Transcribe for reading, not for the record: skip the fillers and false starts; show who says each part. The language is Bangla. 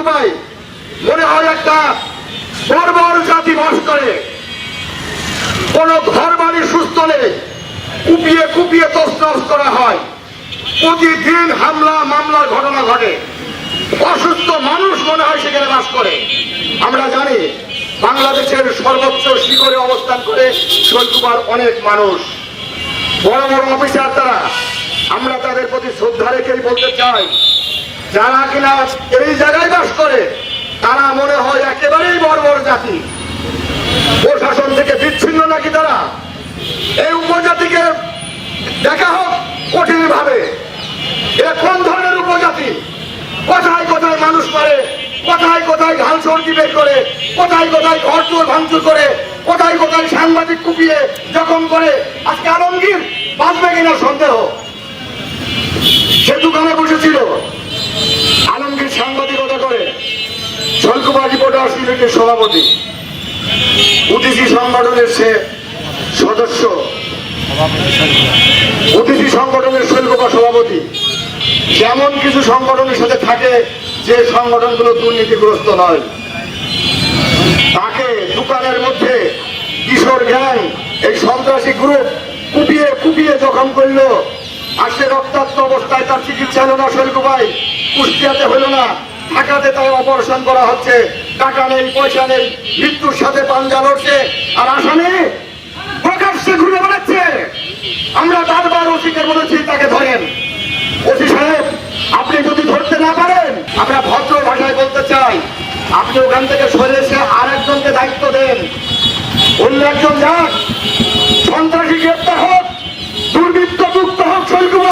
Speaker 1: শৈলকুপায় মনে হয় একটা বর্বর জাতি বাস করে। কোন ঘর বাড়ি সুস্থ নেই, কুপিয়ে কুপিয়ে তছনছ করা হয়। প্রতিদিন হামলা মামলার ঘটনা ঘটে। অসুস্থ মানুষ মনে হয় সেখানে বাস করে। আমরা জানি বাংলাদেশের সর্বোচ্চ শিখরে অবস্থান করে শৈলকুপার অনেক মানুষ, বড় বড় অফিসার তারা। আমরা তাদের প্রতি শ্রদ্ধা রেখেই বলতে চাই, যারা কিনা এই জায়গায় বাস করে তারা মনে হয় একেবারেই বর্বর জাতি। প্রশাসন থেকে বিচ্ছিন্ন নাকি তারা? এই উপজাতিকে দেখা হোক কঠিন ভাবে। এরা কোন ধরনের উপজাতি? কোথায় কোথায় মানুষ মারে, কোথায় কোথায় ঘাল সর্দি বের করে, কোথায় কোথায় ঘর চোর ভাঙচুর করে, কোথায় কোথায় সাংবাদিক কুপিয়ে জখম করে। আজকে আলমগীর বাঁচবে কিনা সন্দেহ। সে দোকানে বসেছিল, আলমগীর সাংবাদিকতা করে, শৈলকুপা রিপোর্টার্স ইউনিটের সভাপতি, অতিথি সংগঠনের সে সদস্য, অতিথি সংগঠনের শৈলকুপা সভাপতি। যেমন কিছু সংগঠনের সাথে থাকে যে সংগঠনগুলো দুর্নীতিগ্রস্ত নয়, তাকে দোকানের মধ্যে কিশোর গ্যাং, এই সন্ত্রাসী গ্রুপ কুপিয়ে কুপিয়ে জখম করলো। আর সে রক্তাক্ত অবস্থায়, তার চিকিৎসা হলো না শৈলকুপায়, কুষ্টিয়াতে হলো না, ঢাকাতে তার অপারেশন করা হচ্ছে। টাকা নেই, পয়সা নেই, মৃত্যুর সাথে পাঞ্জা লড়ছে। আর আসামি প্রকাশ্যে ঘুরে বেড়াচ্ছে। আমরা বারবার ওসিকে বলেছি তাকে ধরেন। ওসি সাহেব, আপনি যদি ধরতে না পারেন, আমরা ভদ্র ভাষায় বলতে চাই, আপনি ওখান থেকে সরে এসে আর একজনকে দায়িত্ব দেন। অন্য একজন যাক, সন্ত্রাসী গ্রেপ্তার